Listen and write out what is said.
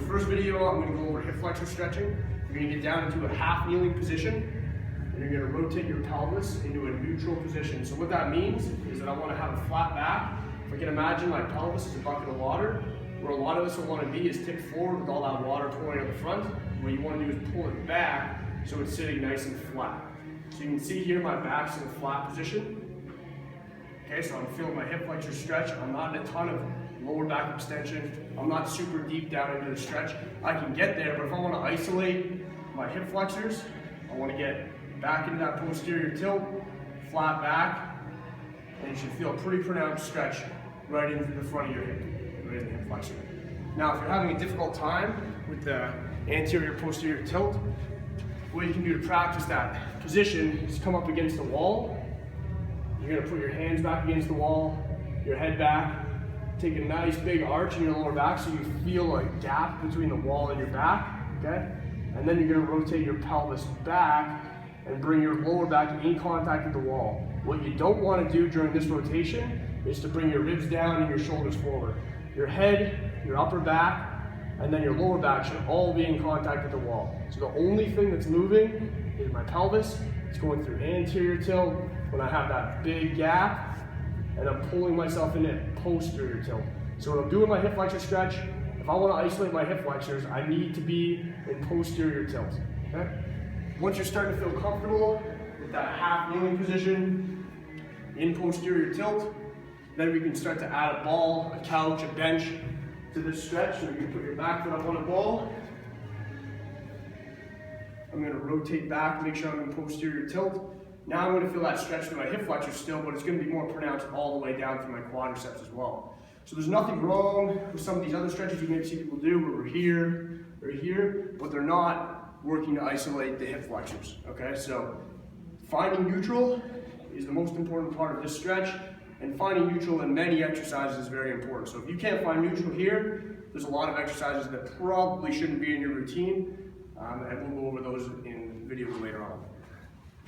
first video, I'm going to go over hip flexor stretching. You're going to get down into a half kneeling position, and you're going to rotate your pelvis into a neutral position. So what that means is that I want to have a flat back. If I can imagine my pelvis is a bucket of water, where a lot of us will want to be is tip forward with all that water pouring out the front. What you want to do is pull it back so it's sitting nice and flat. So you can see here my back's in a flat position. Okay, so I'm feeling my hip flexor stretch. I'm not in a ton of lower back extension. I'm not super deep down into the stretch. I can get there, but if I want to isolate my hip flexors, I want to get back into that posterior tilt, flat back, and you should feel a pretty pronounced stretch right into the front of your hip, right in the hip flexor. Now, if you're having a difficult time with the anterior posterior tilt, what you can do to practice that position is come up against the wall. You're going to put your hands back against the wall, your head back, take a nice big arch in your lower back so you feel a gap between the wall and your back, okay? And then you're going to rotate your pelvis back and bring your lower back in contact with the wall. What you don't want to do during this rotation is to bring your ribs down and your shoulders forward. Your head, your upper back, and then your lower back should all be in contact with the wall. So the only thing that's moving is my pelvis. It's going through anterior tilt when I have that big gap, and I'm pulling myself into posterior tilt. So when I'm doing my hip flexor stretch, if I want to isolate my hip flexors, I need to be in posterior tilt, okay? Once you're starting to feel comfortable with that half kneeling position, in posterior tilt, then we can start to add a ball, a couch, a bench to this stretch. So you can put your back foot up on a ball. I'm going to rotate back, make sure I'm in posterior tilt. Now I'm going to feel that stretch through my hip flexors still, but it's going to be more pronounced all the way down through my quadriceps as well. So there's nothing wrong with some of these other stretches you may see people do where we're here, but they're not working to isolate the hip flexors, okay? So finding neutral is the most important part of this stretch, and finding neutral in many exercises is very important. So if you can't find neutral here, there's a lot of exercises that probably shouldn't be in your routine, and we'll go over those in videos later on.